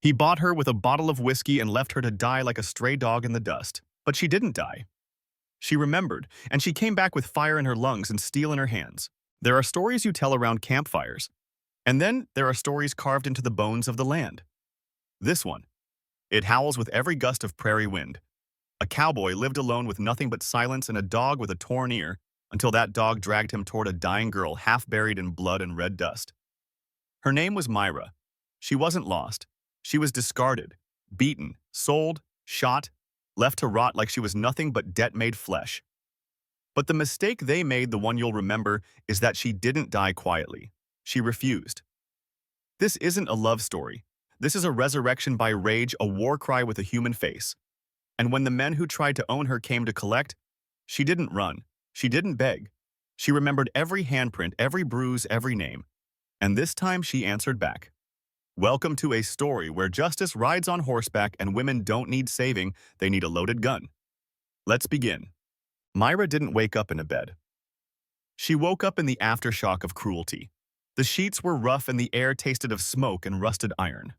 He bought her with a bottle of whiskey and left her to die like a stray dog in the dust. But she didn't die. She remembered, and she came back with fire in her lungs and steel in her hands. There are stories you tell around campfires, and then there are stories carved into the bones of the land. This one. It howls with every gust of prairie wind. A cowboy lived alone with nothing but silence and a dog with a torn ear, until that dog dragged him toward a dying girl half buried in blood and red dust. Her name was Myra. She wasn't lost. She was discarded, beaten, sold, shot, left to rot like she was nothing but debt-made flesh. But the mistake they made, the one you'll remember, is that she didn't die quietly. She refused. This isn't a love story. This is a resurrection by rage, a war cry with a human face. And when the men who tried to own her came to collect, she didn't run. She didn't beg. She remembered every handprint, every bruise, every name. And this time she answered back. Welcome to a story where justice rides on horseback and women don't need saving, they need a loaded gun. Let's begin. Myra didn't wake up in a bed. She woke up in the aftershock of cruelty. The sheets were rough and the air tasted of smoke and rusted iron.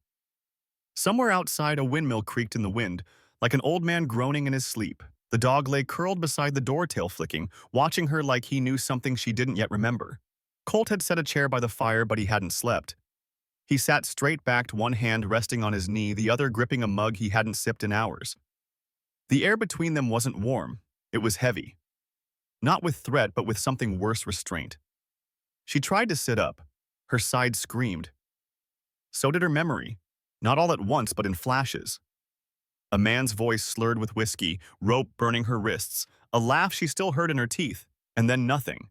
Somewhere outside, a windmill creaked in the wind, like an old man groaning in his sleep. The dog lay curled beside the door, tail flicking, watching her like he knew something she didn't yet remember. Colt had set a chair by the fire, but he hadn't slept. He sat straight-backed, one hand resting on his knee, the other gripping a mug he hadn't sipped in hours. The air between them wasn't warm. It was heavy. Not with threat, but with something worse, restraint. She tried to sit up. Her side screamed. So did her memory. Not all at once, but in flashes. A man's voice slurred with whiskey, rope burning her wrists, a laugh she still heard in her teeth, and then nothing.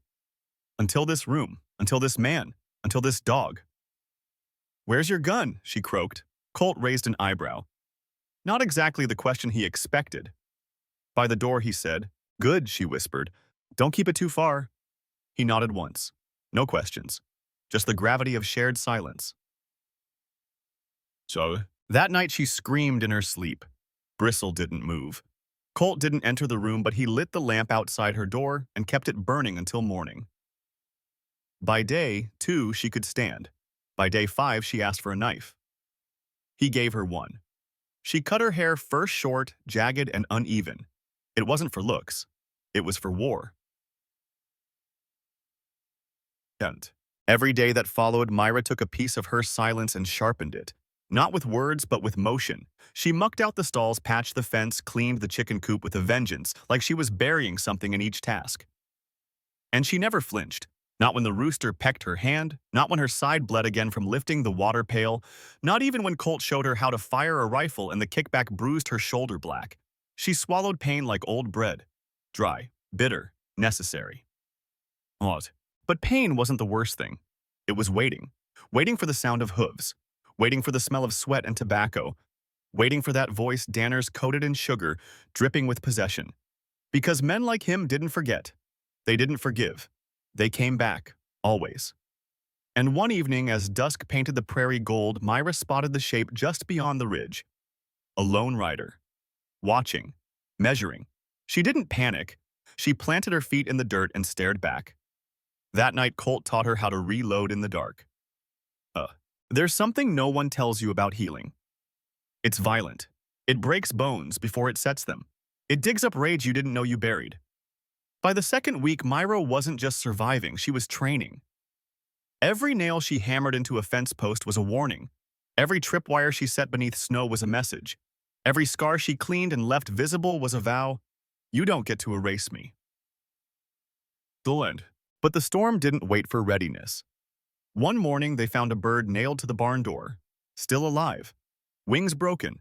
Until this room, until this man, until this dog. "Where's your gun?" she croaked. Colt raised an eyebrow. Not exactly the question he expected. "By the door," he said. "Good," she whispered. "Don't keep it too far." He nodded once. No questions. Just the gravity of shared silence. So, that night she screamed in her sleep. Bristle didn't move. Colt didn't enter the room, but he lit the lamp outside her door and kept it burning until morning. By day 2, she could stand. By day 5, she asked for a knife. He gave her one. She cut her hair first short, jagged, and uneven. It wasn't for looks. It was for war. And every day that followed, Myra took a piece of her silence and sharpened it. Not with words, but with motion. She mucked out the stalls, patched the fence, cleaned the chicken coop with a vengeance, like she was burying something in each task. And she never flinched. Not when the rooster pecked her hand, not when her side bled again from lifting the water pail, not even when Colt showed her how to fire a rifle and the kickback bruised her shoulder black. She swallowed pain like old bread. Dry, bitter, necessary. Odd. But pain wasn't the worst thing. It was waiting. Waiting for the sound of hooves. Waiting for the smell of sweat and tobacco. Waiting for that voice Danner's coated in sugar, dripping with possession. Because men like him didn't forget. They didn't forgive. They came back, always. And one evening, as dusk painted the prairie gold, Myra spotted the shape just beyond the ridge. A lone rider. Watching. Measuring. She didn't panic. She planted her feet in the dirt and stared back. That night, Colt taught her how to reload in the dark. There's something no one tells you about healing. It's violent. It breaks bones before it sets them. It digs up rage you didn't know you buried. By the second week, Myra wasn't just surviving, she was training. Every nail she hammered into a fence post was a warning. Every tripwire she set beneath snow was a message. Every scar she cleaned and left visible was a vow. You don't get to erase me. The end. But the storm didn't wait for readiness. One morning, they found a bird nailed to the barn door, still alive. Wings broken,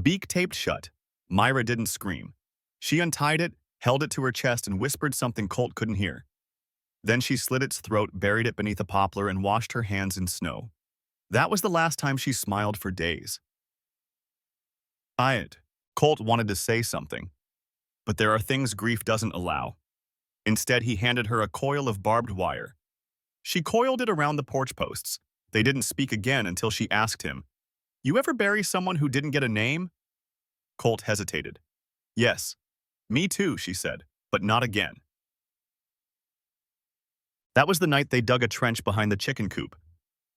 beak taped shut. Myra didn't scream. She untied it, held it to her chest, and whispered something Colt couldn't hear. Then she slit its throat, buried it beneath a poplar, and washed her hands in snow. That was the last time she smiled for days. Colt wanted to say something. But there are things grief doesn't allow. Instead, he handed her a coil of barbed wire. She coiled it around the porch posts. They didn't speak again until she asked him, "You ever bury someone who didn't get a name?" Colt hesitated. "Yes. Me too," she said, "but not again." That was the night they dug a trench behind the chicken coop.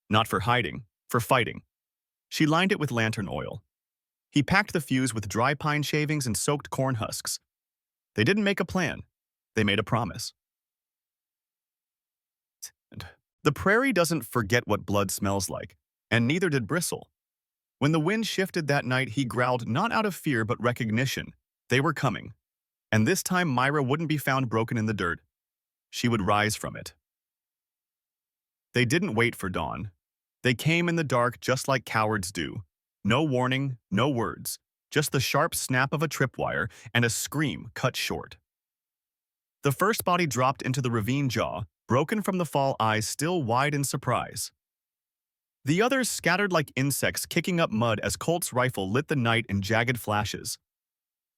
Not for hiding, for fighting. She lined it with lantern oil. He packed the fuse with dry pine shavings and soaked corn husks. They didn't make a plan. They made a promise. The prairie doesn't forget what blood smells like, and neither did Bristle. When the wind shifted that night, he growled not out of fear but recognition. They were coming. And this time Myra wouldn't be found broken in the dirt. She would rise from it. They didn't wait for dawn. They came in the dark just like cowards do. No warning, no words, just the sharp snap of a tripwire and a scream cut short. The first body dropped into the ravine jaw, broken from the fall, eyes still wide in surprise. The others scattered like insects, kicking up mud as Colt's rifle lit the night in jagged flashes.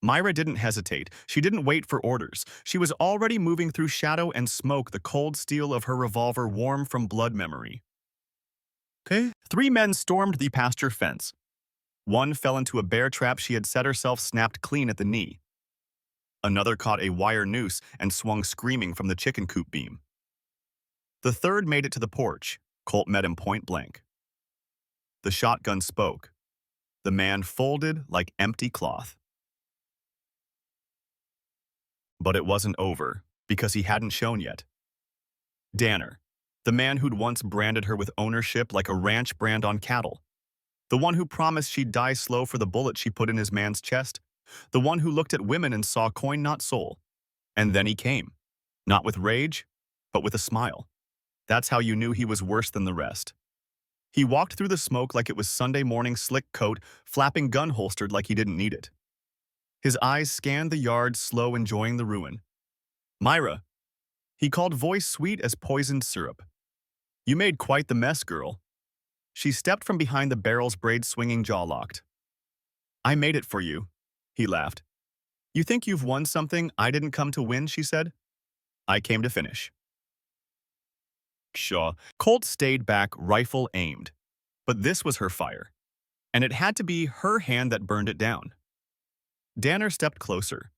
Myra didn't hesitate. She didn't wait for orders. She was already moving through shadow and smoke, the cold steel of her revolver warm from blood memory. Okay. 3 men stormed the pasture fence. One fell into a bear trap she had set herself, snapped clean at the knee. Another caught a wire noose and swung screaming from the chicken coop beam. The third made it to the porch. Colt met him point blank. The shotgun spoke. The man folded like empty cloth. But it wasn't over, because he hadn't shown yet. Danner, the man who'd once branded her with ownership like a ranch brand on cattle. The one who promised she'd die slow for the bullet she put in his man's chest. The one who looked at women and saw coin, not soul. And then he came. Not with rage, but with a smile. That's how you knew he was worse than the rest. He walked through the smoke like it was Sunday morning, slick coat, flapping gun holstered like he didn't need it. His eyes scanned the yard, slow, enjoying the ruin. Myra, he called, voice sweet as poisoned syrup. You made quite the mess, girl. She stepped from behind the barrel's braid, swinging jaw locked. I made it for you, he laughed. You think you've won something I didn't come to win, she said. I came to finish. Shaw. Colt stayed back, rifle aimed. But this was her fire, and it had to be her hand that burned it down. Danner stepped closer.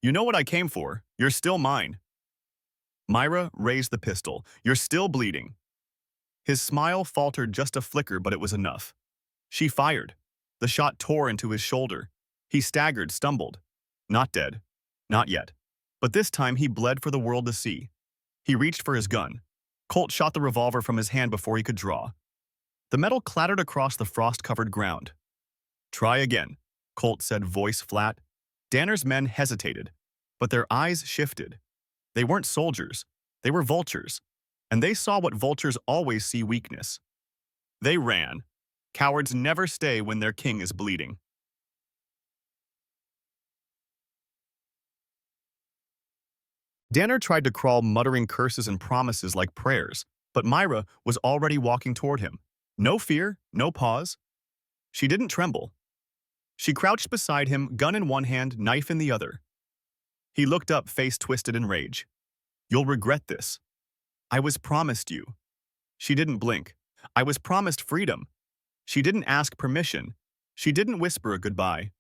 You know what I came for. You're still mine. Myra raised the pistol. You're still bleeding. His smile faltered just a flicker, but it was enough. She fired. The shot tore into his shoulder. He staggered, stumbled. Not dead. Not yet. But this time he bled for the world to see. He reached for his gun. Colt shot the revolver from his hand before he could draw. The metal clattered across the frost-covered ground. Try again, Colt said, voice flat. Danner's men hesitated, but their eyes shifted. They weren't soldiers. They were vultures. And they saw what vultures always see: weakness. They ran. Cowards never stay when their king is bleeding. Danner tried to crawl, muttering curses and promises like prayers, but Myra was already walking toward him. No fear, no pause. She didn't tremble. She crouched beside him, gun in one hand, knife in the other. He looked up, face twisted in rage. You'll regret this. I was promised you. She didn't blink. I was promised freedom. She didn't ask permission. She didn't whisper a goodbye.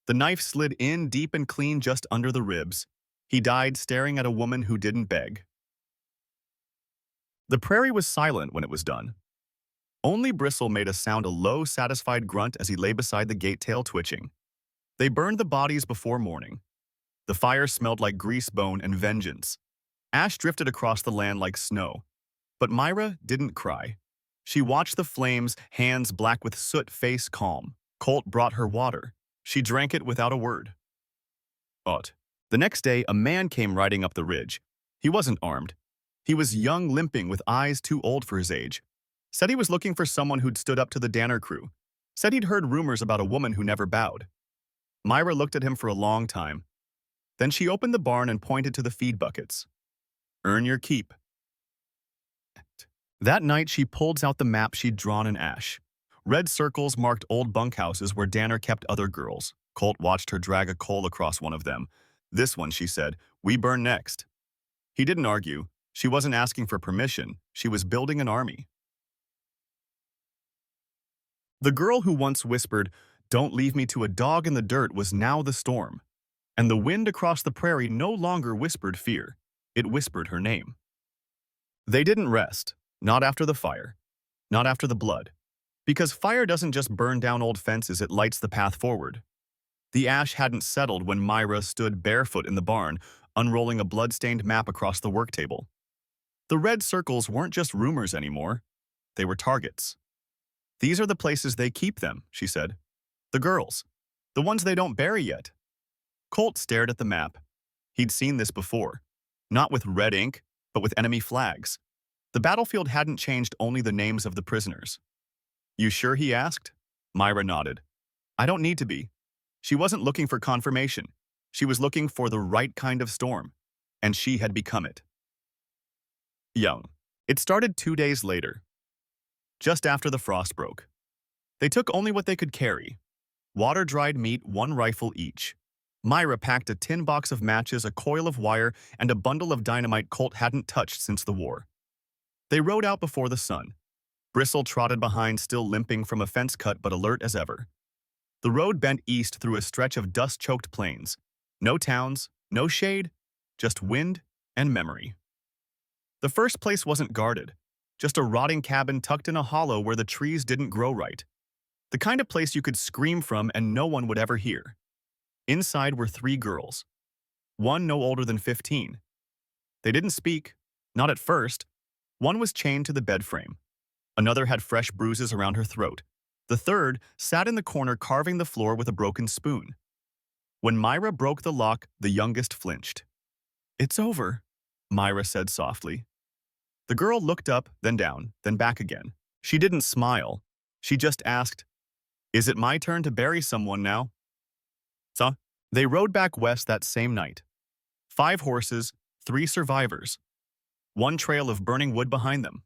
The knife slid in deep and clean just under the ribs. He died staring at a woman who didn't beg. The prairie was silent when it was done. Only Bristle made a sound, a low, satisfied grunt as he lay beside the gate, tail twitching. They burned the bodies before morning. The fire smelled like grease, bone, and vengeance. Ash drifted across the land like snow. But Myra didn't cry. She watched the flames, hands black with soot, face calm. Colt brought her water. She drank it without a word. The next day, a man came riding up the ridge. He wasn't armed. He was young, limping, with eyes too old for his age. Said he was looking for someone who'd stood up to the Danner crew. Said he'd heard rumors about a woman who never bowed. Myra looked at him for a long time. Then she opened the barn and pointed to the feed buckets. Earn your keep. That night, she pulled out the map she'd drawn in ash. Red circles marked old bunkhouses where Danner kept other girls. Colt watched her drag a coal across one of them. This one, she said, we burn next. He didn't argue. She wasn't asking for permission. She was building an army. The girl who once whispered, "Don't leave me to a dog in the dirt," was now the storm. And the wind across the prairie no longer whispered fear. It whispered her name. They didn't rest. Not after the fire. Not after the blood. Because fire doesn't just burn down old fences, it lights the path forward. The ash hadn't settled when Myra stood barefoot in the barn, unrolling a blood-stained map across the work table. The red circles weren't just rumors anymore. They were targets. "These are the places they keep them," she said. "The girls. The ones they don't bury yet." Colt stared at the map. He'd seen this before. Not with red ink, but with enemy flags. The battlefield hadn't changed, only the names of the prisoners. "You sure?" he asked. Myra nodded. "I don't need to be." She wasn't looking for confirmation. She was looking for the right kind of storm. And she had become it. Young. It started 2 days later, just after the frost broke. They took only what they could carry. Water-dried meat, 1 rifle each. Myra packed a tin box of matches, a coil of wire, and a bundle of dynamite Colt hadn't touched since the war. They rode out before the sun. Bristle trotted behind, still limping from a fence cut but alert as ever. The road bent east through a stretch of dust-choked plains. No towns, no shade, just wind and memory. The first place wasn't guarded, just a rotting cabin tucked in a hollow where the trees didn't grow right. The kind of place you could scream from and no one would ever hear. Inside were 3 girls. One no older than 15. They didn't speak, not at first. One was chained to the bed frame. Another had fresh bruises around her throat. The third sat in the corner carving the floor with a broken spoon. When Myra broke the lock, the youngest flinched. "It's over," Myra said softly. The girl looked up, then down, then back again. She didn't smile. She just asked, "Is it my turn to bury someone now?" So, they rode back west that same night. 5 horses, 3 survivors. 1 trail of burning wood behind them.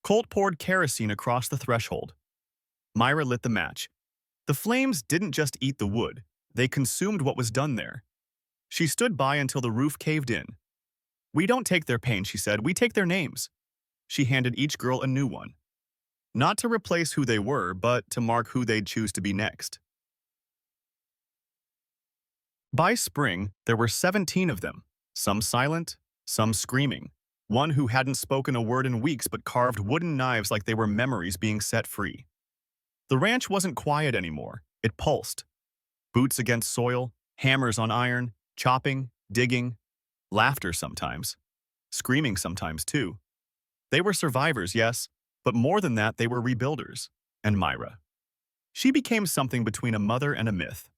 Colt poured kerosene across the threshold. Myra lit the match. The flames didn't just eat the wood, they consumed what was done there. She stood by until the roof caved in. "We don't take their pain," she said, "we take their names." She handed each girl a new one. Not to replace who they were, but to mark who they'd choose to be next. By spring, there were 17 of them, some silent, some screaming. One who hadn't spoken a word in weeks but carved wooden knives like they were memories being set free. The ranch wasn't quiet anymore. It pulsed. Boots against soil, hammers on iron, chopping, digging, laughter sometimes, screaming sometimes too. They were survivors, yes, but more than that, they were rebuilders. And Myra. She became something between a mother and a myth.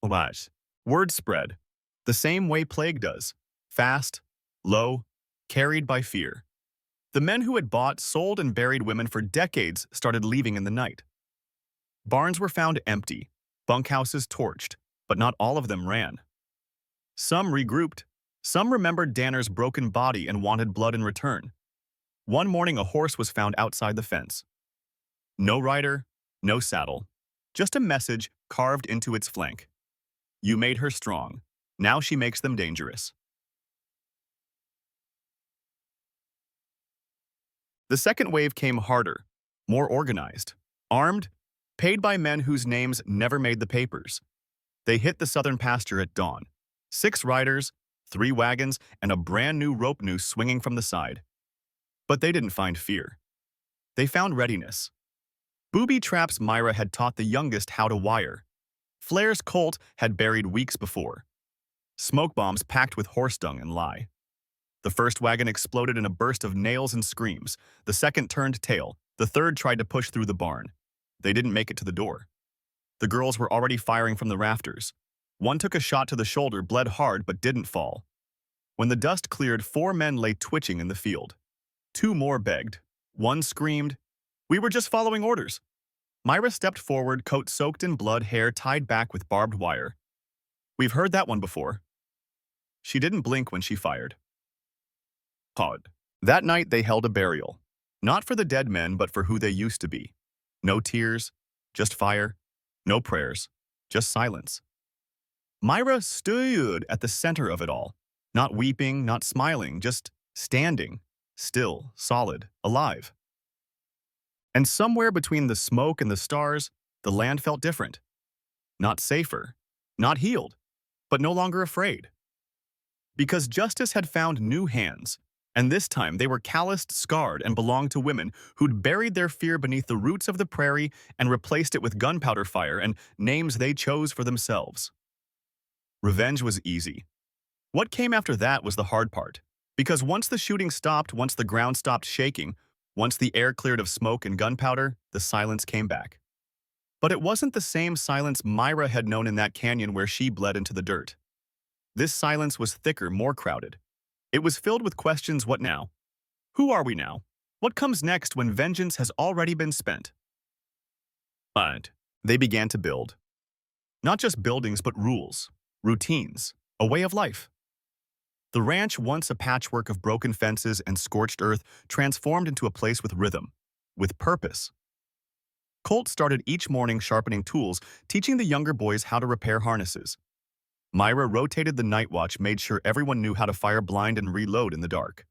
What? Word spread, the same way plague does. Fast, low, carried by fear. The men who had bought, sold, and buried women for decades started leaving in the night. Barns were found empty, bunkhouses torched, but not all of them ran. Some regrouped. Some remembered Danner's broken body and wanted blood in return. One morning, a horse was found outside the fence. No rider, no saddle, just a message carved into its flank. "You made her strong. Now she makes them dangerous." The second wave came harder, more organized, armed, paid by men whose names never made the papers. They hit the southern pasture at dawn. 6 riders, 3 wagons, and a brand new rope noose swinging from the side. But they didn't find fear. They found readiness. Booby traps Myra had taught the youngest how to wire. Flares Colt had buried weeks before. Smoke bombs packed with horse dung and lye. The first wagon exploded in a burst of nails and screams. The second turned tail. The third tried to push through the barn. They didn't make it to the door. The girls were already firing from the rafters. One took a shot to the shoulder, bled hard, but didn't fall. When the dust cleared, 4 men lay twitching in the field. 2 more begged. One screamed, "We were just following orders." Myra stepped forward, coat soaked in blood, hair tied back with barbed wire. "We've heard that one before." She didn't blink when she fired. Pod. That night they held a burial. Not for the dead men, but for who they used to be. No tears, just fire. No prayers, just silence. Myra stood at the center of it all. Not weeping, not smiling, just standing. Still, solid, alive. And somewhere between the smoke and the stars, the land felt different. Not safer, not healed, but no longer afraid. Because justice had found new hands, And this time, they were calloused, scarred, and belonged to women who'd buried their fear beneath the roots of the prairie and replaced it with gunpowder fire and names they chose for themselves. Revenge was easy. What came after that was the hard part. Because once the shooting stopped, once the ground stopped shaking, once the air cleared of smoke and gunpowder, the silence came back. But it wasn't the same silence Myra had known in that canyon where she bled into the dirt. This silence was thicker, more crowded. It was filled with questions: what now? Who are we now? What comes next when vengeance has already been spent? But they began to build. Not just buildings, but rules, routines, a way of life. The ranch, once a patchwork of broken fences and scorched earth, transformed into a place with rhythm, with purpose. Colt started each morning sharpening tools, teaching the younger boys how to repair harnesses. Myra rotated the night watch, made sure everyone knew how to fire blind and reload in the dark.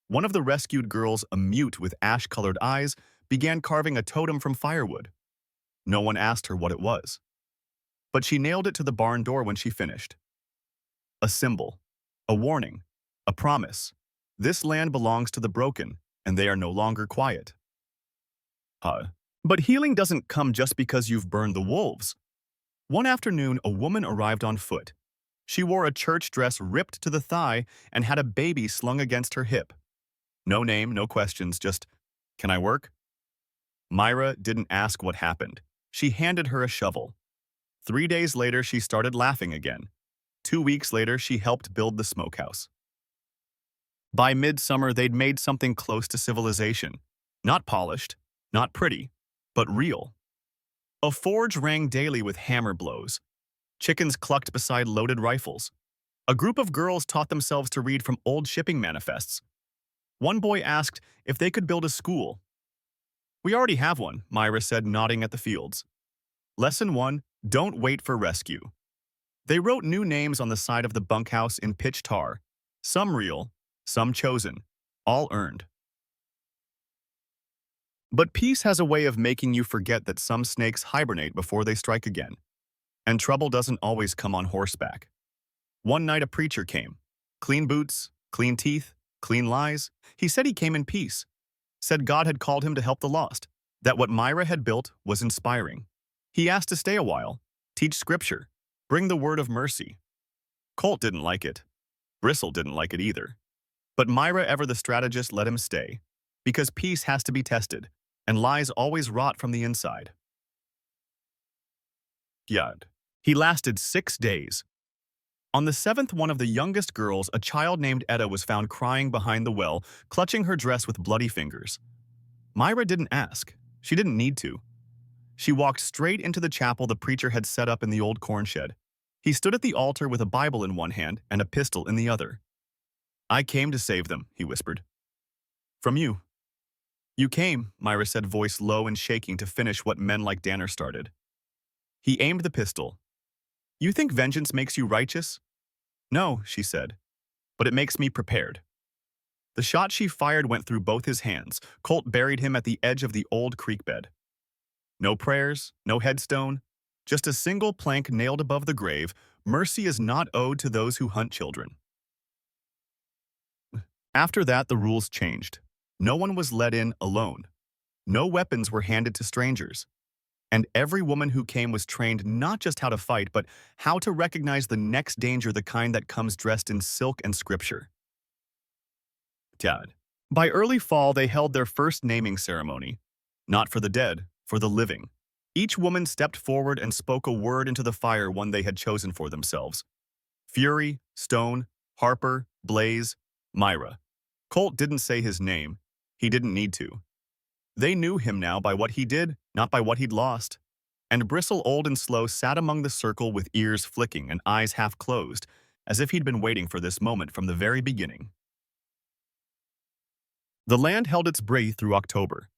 One of the rescued girls, a mute with ash-colored eyes, began carving a totem from firewood. No one asked her what it was. But she nailed it to the barn door when she finished. A symbol, a warning, a promise. This land belongs to the broken, and they are no longer quiet. But healing doesn't come just because you've burned the wolves. One afternoon, a woman arrived on foot. She wore a church dress ripped to the thigh and had a baby slung against her hip. No name, no questions, just, "Can I work?" Myra didn't ask what happened. She handed her a shovel. 3 days later, she started laughing again. 2 weeks later, she helped build the smokehouse. By midsummer, they'd made something close to civilization. Not polished, not pretty, but real. A forge rang daily with hammer blows. Chickens clucked beside loaded rifles. A group of girls taught themselves to read from old shipping manifests. One boy asked if they could build a school. "We already have one," Myra said, nodding at the fields. Lesson 1, don't wait for rescue. They wrote new names on the side of the bunkhouse in pitch tar. Some real, some chosen, all earned. But peace has a way of making you forget that some snakes hibernate before they strike again. And trouble doesn't always come on horseback. One night a preacher came. Clean boots, clean teeth, clean lies. He said he came in peace. Said God had called him to help the lost. That what Myra had built was inspiring. He asked to stay a while, teach scripture, bring the word of mercy. Colt didn't like it. Bristle didn't like it either. But Myra, ever the strategist, let him stay. Because peace has to be tested, and lies always rot from the inside. Yad. He lasted 6 days. On the 7th, one of the youngest girls, a child named Etta, was found crying behind the well, clutching her dress with bloody fingers. Myra didn't ask. She didn't need to. She walked straight into the chapel the preacher had set up in the old corn shed. He stood at the altar with a Bible in one hand and a pistol in the other. "I came to save them," he whispered. "From you." "You came," Myra said, voice low and shaking, "to finish what men like Danner started." He aimed the pistol. "You think vengeance makes you righteous?" "No," she said, "but it makes me prepared." The shot she fired went through both his hands. Colt buried him at the edge of the old creek bed. No prayers, no headstone, just a single plank nailed above the grave. Mercy is not owed to those who hunt children. After that, the rules changed. No one was let in alone. No weapons were handed to strangers. And every woman who came was trained not just how to fight, but how to recognize the next danger, the kind that comes dressed in silk and scripture. Dad. By early fall, they held their first naming ceremony. Not for the dead, for the living. Each woman stepped forward and spoke a word into the fire, one they had chosen for themselves. Fury, Stone, Harper, Blaze, Myra. Colt didn't say his name. He didn't need to. They knew him now by what he did, not by what he'd lost. And Bristle, old and slow, sat among the circle with ears flicking and eyes half closed, as if he'd been waiting for this moment from the very beginning. The land held its breath through October.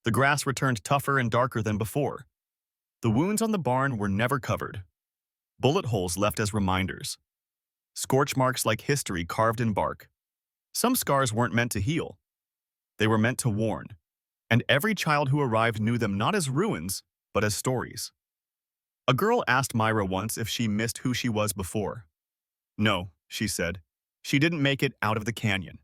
The grass returned tougher and darker than before. The wounds on the barn were never covered. Bullet holes left as reminders. Scorch marks like history carved in bark. Some scars weren't meant to heal. They were meant to warn. And every child who arrived knew them not as ruins, but as stories. A girl asked Myra once if she missed who she was before. No, she said. She didn't make it out of the canyon.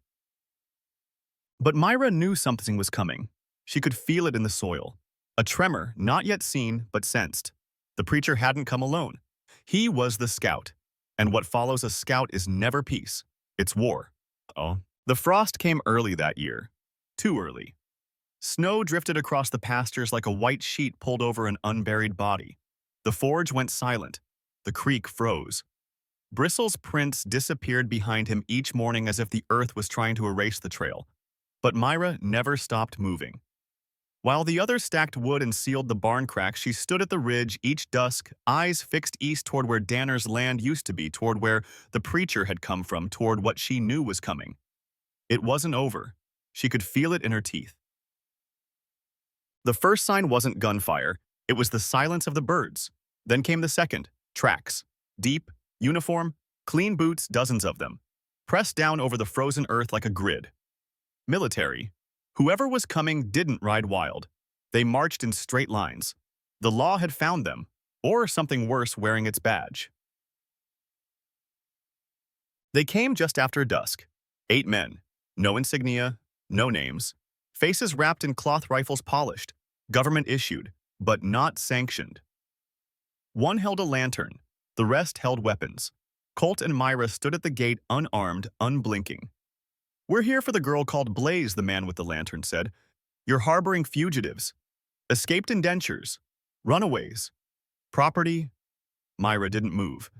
But Myra knew something was coming. She could feel it in the soil. A tremor, not yet seen, but sensed. The preacher hadn't come alone. He was the scout. And what follows a scout is never peace. It's war. Oh. The frost came early that year. Too early. Snow drifted across the pastures like a white sheet pulled over an unburied body. The forge went silent. The creek froze. Bristle's prints disappeared behind him each morning as if the earth was trying to erase the trail. But Myra never stopped moving. While the others stacked wood and sealed the barn cracks, she stood at the ridge each dusk, eyes fixed east toward where Danner's land used to be, toward where the preacher had come from, toward what she knew was coming. It wasn't over. She could feel it in her teeth. The first sign wasn't gunfire. It was the silence of the birds. Then came the second, tracks. Deep, uniform, clean boots, dozens of them. Pressed down over the frozen earth like a grid. Military. Whoever was coming didn't ride wild. They marched in straight lines. The law had found them, or something worse wearing its badge. They came just after dusk. 8 men. No insignia, no names. Faces wrapped in cloth, rifles polished. Government issued, but not sanctioned. One held a lantern. The rest held weapons. Colt and Myra stood at the gate unarmed, unblinking. "We're here for the girl called Blaze," the man with the lantern said. "You're harboring fugitives. Escaped indentures. Runaways. Property." Myra didn't move.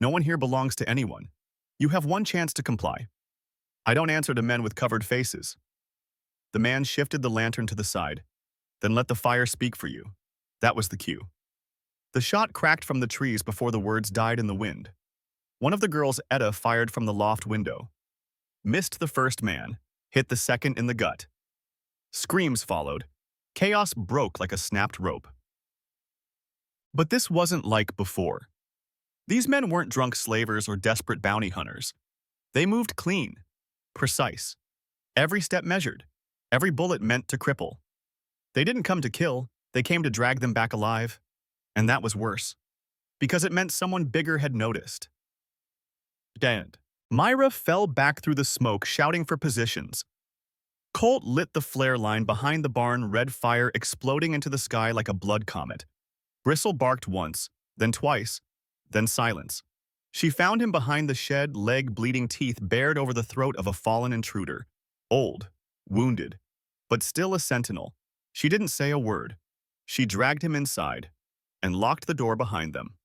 "No one here belongs to anyone. You have one chance to comply." "I don't answer to men with covered faces." The man shifted the lantern to the side. "Then let the fire speak for you." That was the cue. The shot cracked from the trees before the words died in the wind. One of the girls, Etta, fired from the loft window. Missed the first man, hit the second in the gut. Screams followed. Chaos broke like a snapped rope. But this wasn't like before. These men weren't drunk slavers or desperate bounty hunters. They moved clean, precise. Every step measured, every bullet meant to cripple. They didn't come to kill, they came to drag them back alive. And that was worse, because it meant someone bigger had noticed. Dead. Myra fell back through the smoke, shouting for positions. Colt lit the flare line behind the barn, red fire exploding into the sky like a blood comet. Bristle barked once, then twice, then silence. She found him behind the shed, leg bleeding, teeth bared over the throat of a fallen intruder. Old, wounded, but still a sentinel. She didn't say a word. She dragged him inside and locked the door behind them.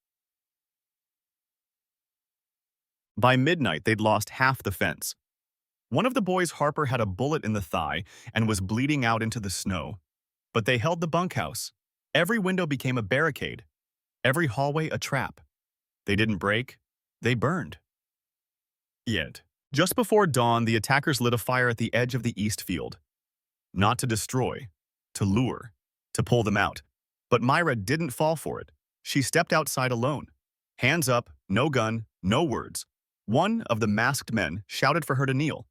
By midnight, they'd lost half the fence. One of the boys, Harper, had a bullet in the thigh and was bleeding out into the snow. But they held the bunkhouse. Every window became a barricade. Every hallway a trap. They didn't break. They burned. Yet, just before dawn, the attackers lit a fire at the edge of the east field. Not to destroy, to lure, to pull them out. But Myra didn't fall for it. She stepped outside alone. Hands up, no gun, no words. One of the masked men shouted for her to kneel.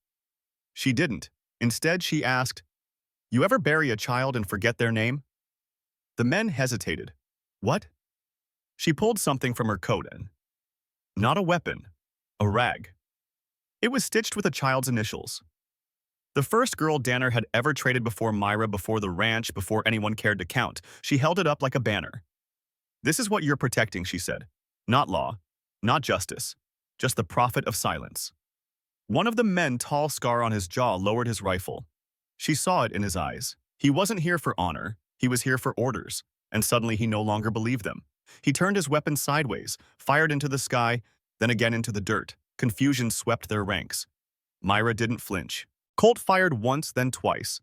She didn't. Instead, she asked, "You ever bury a child and forget their name?" The men hesitated. "What?" She pulled something from her coat and, not a weapon, a rag. It was stitched with a child's initials. The first girl Danner had ever traded before Myra, before the ranch, before anyone cared to count. She held it up like a banner. "This is what you're protecting," she said. "Not law, not justice, just the prophet of silence." One of the men, tall scar on his jaw, lowered his rifle. She saw it in his eyes. He wasn't here for honor, he was here for orders, and suddenly he no longer believed them. He turned his weapon sideways, fired into the sky, then again into the dirt. Confusion swept their ranks. Myra didn't flinch. Colt fired once, then twice.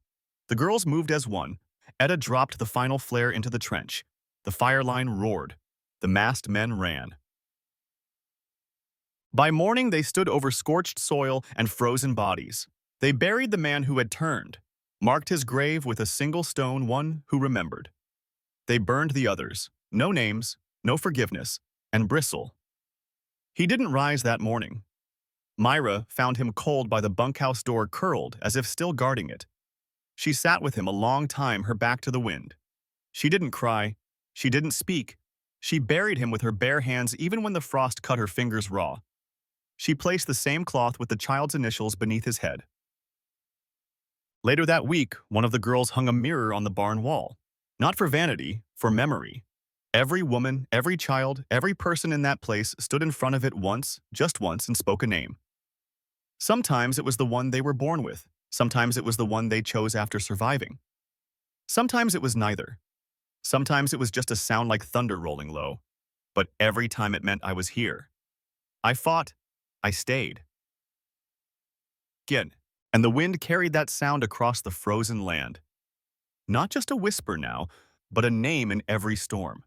The girls moved as one. Etta dropped the final flare into the trench. The fire line roared. The masked men ran. By morning, they stood over scorched soil and frozen bodies. They buried the man who had turned, marked his grave with a single stone, one who remembered. They burned the others. No names, no forgiveness, and Bristle. He didn't rise that morning. Myra found him cold by the bunkhouse door, curled as if still guarding it. She sat with him a long time, her back to the wind. She didn't cry. She didn't speak. She buried him with her bare hands even when the frost cut her fingers raw. She placed the same cloth with the child's initials beneath his head. Later that week, one of the girls hung a mirror on the barn wall. Not for vanity, for memory. Every woman, every child, every person in that place stood in front of it once, just once, and spoke a name. Sometimes it was the one they were born with. Sometimes it was the one they chose after surviving. Sometimes it was neither. Sometimes it was just a sound like thunder rolling low. But every time it meant I was here. I fought. I stayed. Again. And the wind carried that sound across the frozen land. Not just a whisper now, but a name in every storm.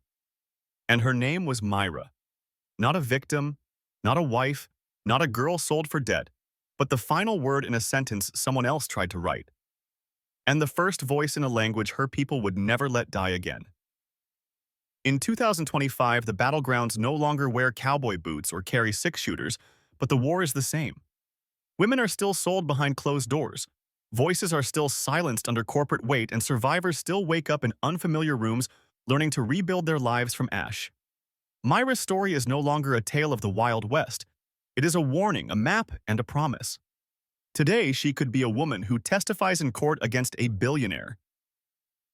And her name was Myra. Not a victim, not a wife, not a girl sold for debt, but the final word in a sentence someone else tried to write. And the first voice in a language her people would never let die again. In 2025, the battlegrounds no longer wear cowboy boots or carry six-shooters, but the war is the same. Women are still sold behind closed doors. Voices are still silenced under corporate weight, and survivors still wake up in unfamiliar rooms, learning to rebuild their lives from ash. Myra's story is no longer a tale of the Wild West. It is a warning, a map, and a promise. Today, she could be a woman who testifies in court against a billionaire.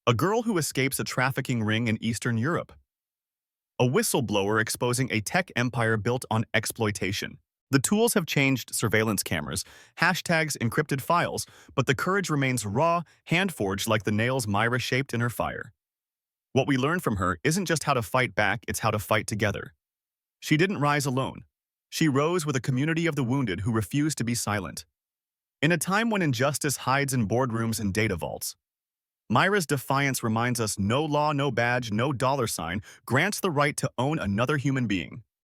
A girl who escapes a trafficking ring in Eastern Europe. A whistleblower exposing a tech empire built on exploitation. The tools have changed: surveillance cameras, hashtags, encrypted files, but the courage remains raw, hand-forged like the nails Myra shaped in her fire. What we learn from her isn't just how to fight back, it's how to fight together. She didn't rise alone. She rose with a community of the wounded who refused to be silent. In a time when injustice hides in boardrooms and data vaults, Myra's defiance reminds us no law, no badge, no dollar sign grants the right to own another human being.